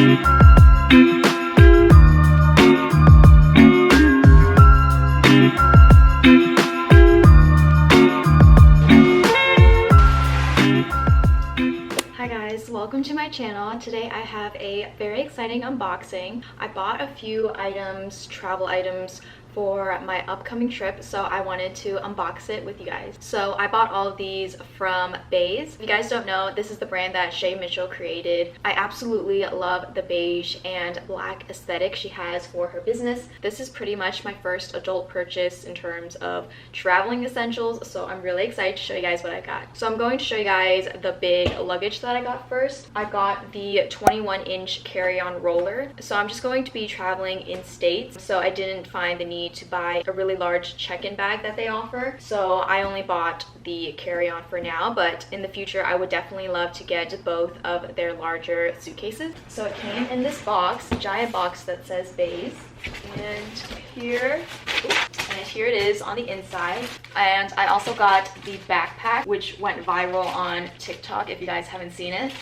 Welcome to my channel. Today I have a very exciting unboxing. I bought a few items, travel items, for my upcoming trip, so I wanted to unbox it with you guys. So I bought all of these from BEIS. If you guys don't know, this is the brand that Shay Mitchell created. I absolutely love the beige and black aesthetic she has for her business. This is pretty much my first adult purchase in terms of traveling essentials, so I'm really excited to show you guys what I got. So I'm going to show you guys the big luggage that I got first. I got the 21-inch carry-on roller. So I'm just going to be traveling in states, so I didn't find the need to buy a really large check-in bag that they offer, so I only bought the carry-on for now, but in the future I would definitely love to get both of their larger suitcases. So it came in this box, a giant box that says BEIS, and here it is on the inside. And I also got the backpack, which went viral on TikTok if you guys haven't seen it.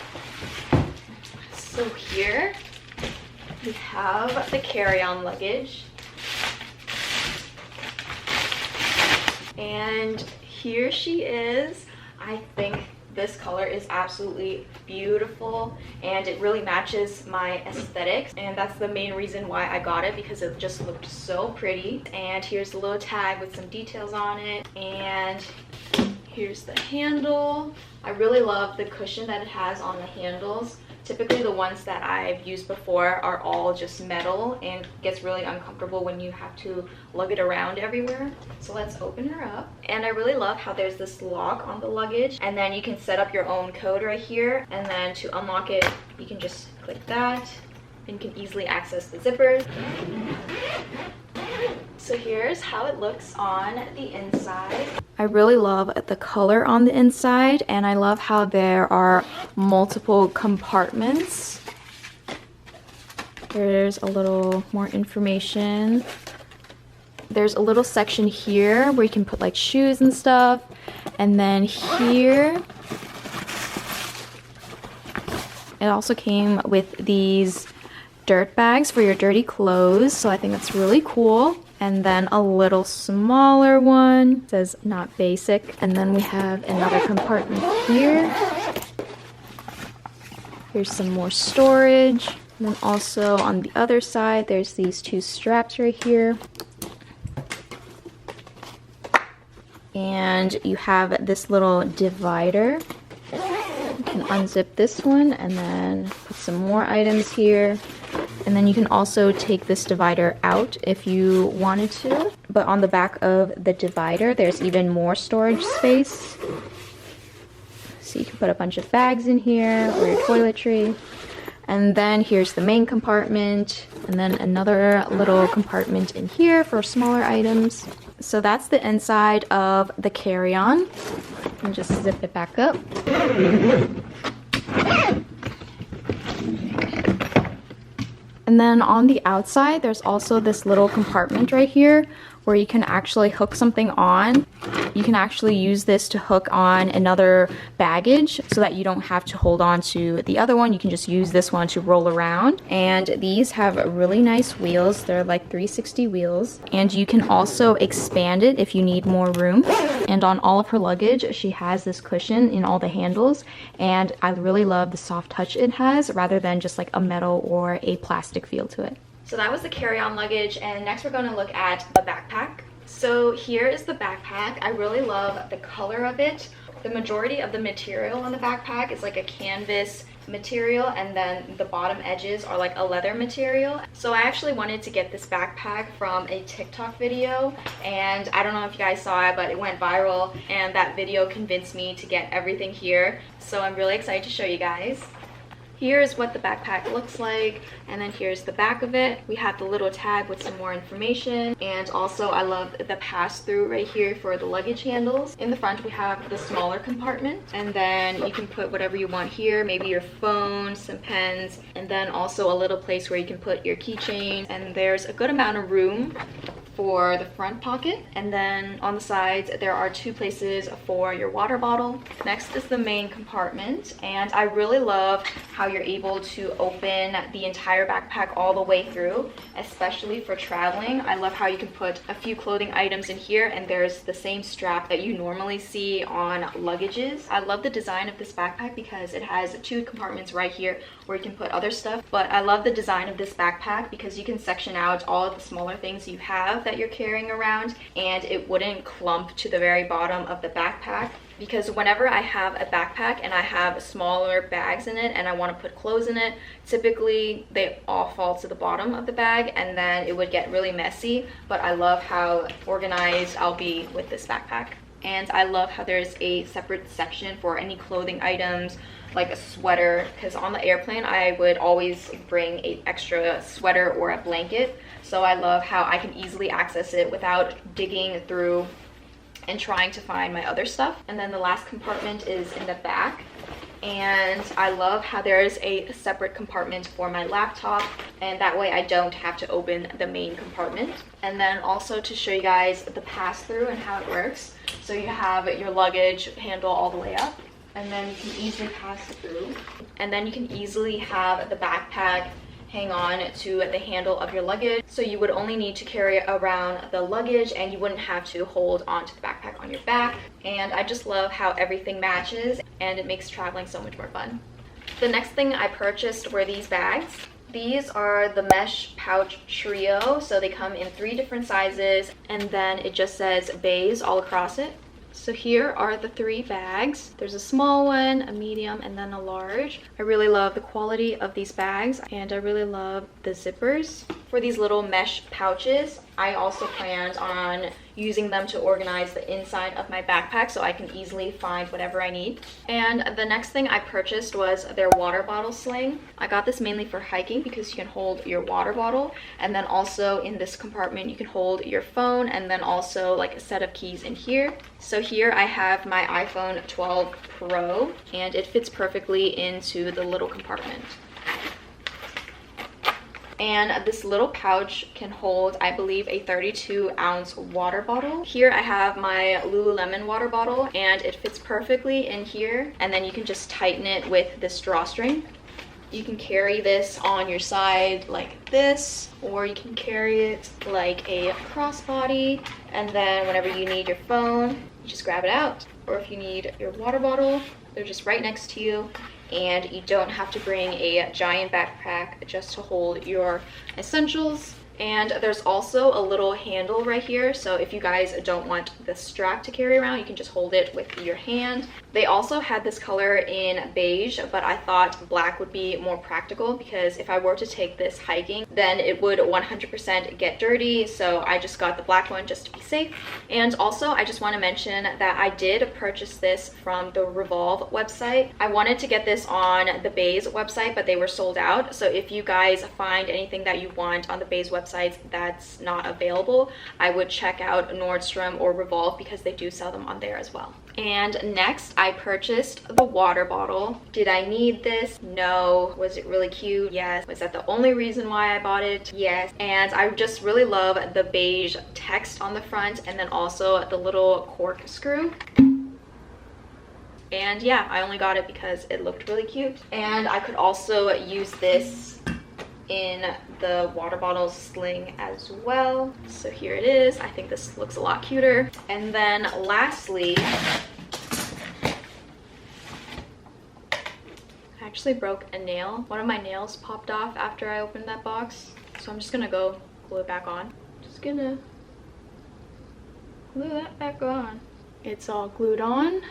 So here we have the carry-on luggage. And here she is. I think this color is absolutely beautiful and it really matches my aesthetics, and that's the main reason why I got it, because it just looked so pretty. And here's a little tag with some details on it, and here's the handle. I really love the cushion that it has on the handles. Typically the ones that I've used before are all just metal and it gets really uncomfortable when you have to lug it around everywhere. So let's open her up. And I really love how there's this lock on the luggage, and then you can set up your own code right here, and then to unlock it you can just click that and you can easily access the zippers. So here's how it looks on the inside. I really love the color on the inside, and I love how there are multiple compartments. There's a little more information. There's a little section here where you can put like shoes and stuff, and then here it also came with these dirt bags for your dirty clothes, so I think that's really cool. And then a little smaller one, it says not basic. And then we have another compartment here. Here's some more storage. And then also on the other side there's these two straps right here, and you have this little divider. You can unzip this one and then put some more items here. And then you can also take this divider out if you wanted to. But on the back of the divider, there's even more storage space. So you can put a bunch of bags in here or your toiletry. And then here's the main compartment. And then another little compartment in here for smaller items. So that's the inside of the carry-on. And just zip it back up. And then on the outside, there's also this little compartment right here where you can actually hook something on. You can actually use this to hook on another baggage so that you don't have to hold on to the other one. You can just use this one to roll around. And these have really nice wheels. They're like 360 wheels. And you can also expand it if you need more room. And on all of her luggage, she has this cushion in all the handles. And I really love the soft touch it has rather than just like a metal or a plastic feel to it. So that was the carry-on luggage, and next we're going to look at the backpack. So here is the backpack. I really love the color of it. The majority of the material on the backpack is like a canvas material, and then the bottom edges are like a leather material. So I actually wanted to get this backpack from a TikTok video, and I don't know if you guys saw it, but it went viral, and that video convinced me to get everything here. So I'm really excited to show you guys. Here's what the backpack looks like, and then here's the back of it. We have the little tag with some more information, and also I love the pass-through right here for the luggage handles. In the front we have the smaller compartment, and then you can put whatever you want here, maybe your phone, some pens, and then also a little place where you can put your keychain. And there's a good amount of room for the front pocket, and then on the sides there are two places for your water bottle. Next is the main compartment, and I really love how how you're able to open the entire backpack all the way through, especially for traveling. I love how you can put a few clothing items in here, and there's the same strap that you normally see on luggages. I love the design of this backpack because it has 2 compartments right here where you can put other stuff. But I love the design of this backpack because you can section out all of the smaller things you have that you're carrying around, and it wouldn't clump to the very bottom of the backpack. Because whenever I have a backpack and I have smaller bags in it and I want to put clothes in it, typically they all fall to the bottom of the bag and then it would get really messy. But I love how organized I'll be with this backpack. And I love how there's a separate section for any clothing items, like a sweater, because on the airplane I would always bring an extra sweater or a blanket. So I love how I can easily access it without digging through and trying to find my other stuff. And then the last compartment is in the back, and I love how there's a separate compartment for my laptop, and that way I don't have to open the main compartment. And then also to show you guys the pass-through and how it works. So you have your luggage handle all the way up, and then you can easily pass it through, and then you can easily have the backpack hang on to the handle of your luggage. So you would only need to carry around the luggage and you wouldn't have to hold onto the backpack on your back. And I just love how everything matches and it makes traveling so much more fun. The next thing I purchased were these bags. These are the mesh pouch trio, so they come in 3 different sizes, and then it just says BEIS all across it. So here are the 3 bags. There's a small one, a medium, and then a large. I really love the quality of these bags, and I really love the zippers. For these little mesh pouches, I also planned on using them to organize the inside of my backpack so I can easily find whatever I need. And the next thing I purchased was their water bottle sling. I got this mainly for hiking because you can hold your water bottle, and then also in this compartment you can hold your phone, and then also like a set of keys in here. So here I have my iPhone 12 Pro, and it fits perfectly into the little compartment. And this little pouch can hold, I believe, a 32-ounce water bottle. Here I have my Lululemon water bottle, and it fits perfectly in here. And then you can just tighten it with this drawstring. You can carry this on your side like this, or you can carry it like a crossbody. And then whenever you need your phone, you just grab it out. Or if you need your water bottle, they're just right next to you. And you don't have to bring a giant backpack just to hold your essentials. And there's also a little handle right here, so if you guys don't want the strap to carry around, you can just hold it with your hand. They also had this color in beige, but I thought black would be more practical because if I were to take this hiking, then it would 100% get dirty, so I just got the black one just to be safe. And also, I just want to mention that I did purchase this from the Revolve website. I wanted to get this on the BEIS website, but they were sold out, so if you guys find anything that you want on the BEIS website that's not available, I would check out Nordstrom or Revolve because they do sell them on there as well. And next, I purchased the water bottle. Did I need this? No. Was it really cute? Yes. Was that the only reason why I bought it? Yes. And I just really love the beige text on the front, and then also the little corkscrew. And yeah, I only got it because it looked really cute. And I could also use this in the water bottle sling as well. So here it is. I think this looks a lot cuter. And then lastly, I actually broke a nail. One of my nails popped off after I opened that box. So I'm just gonna go glue it back on. Just gonna glue that back on. It's all glued on.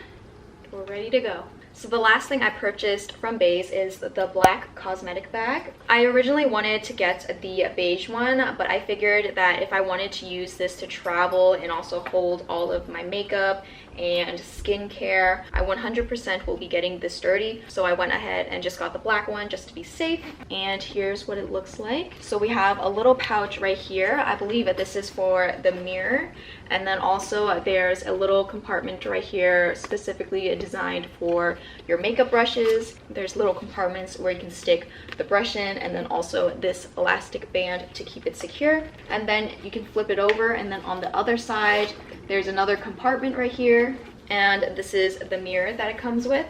We're ready to go. So the last thing I purchased from BEIS is the black cosmetic bag. I originally wanted to get the beige one, but I figured that if I wanted to use this to travel and also hold all of my makeup and skincare, I 100% will be getting this dirty. So I went ahead and just got the black one just to be safe. And here's what it looks like. So we have a little pouch right here. I believe that this is for the mirror. And then also there's a little compartment right here specifically designed for your makeup brushes. There's little compartments where you can stick the brush in, and then also this elastic band to keep it secure. And then you can flip it over, and then on the other side there's another compartment right here, and this is the mirror that it comes with.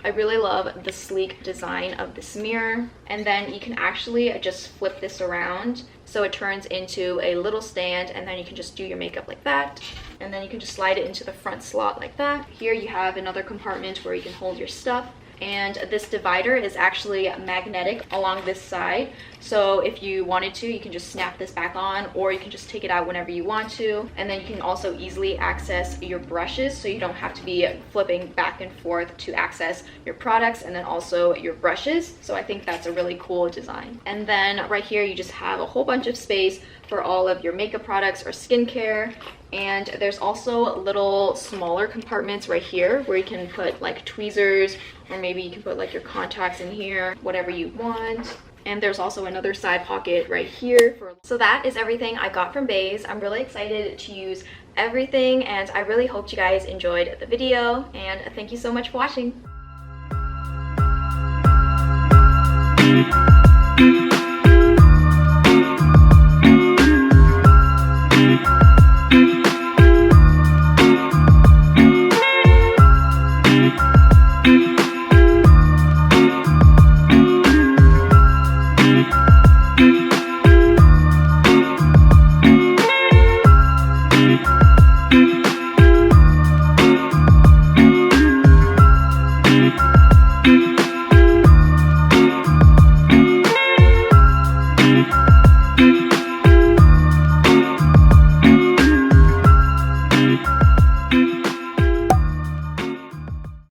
I really love the sleek design of this mirror. And then you can actually just flip this around so it turns into a little stand, and then you can just do your makeup like that. And then you can just slide it into the front slot like that. Here you have another compartment where you can hold your stuff. And this divider is actually magnetic along this side. So if you wanted to, you can just snap this back on, or you can just take it out whenever you want to. And then you can also easily access your brushes, so you don't have to be flipping back and forth to access your products and then also your brushes. So I think that's a really cool design. And then right here, you just have a whole bunch of space for all of your makeup products or skincare. And there's also little smaller compartments right here where you can put like tweezers, or maybe you can put like your contacts in here, whatever you want. And there's also another side pocket right here. So that is everything I got from BEIS. I'm really excited to use everything, and I really hope you guys enjoyed the video, and thank you so much for watching.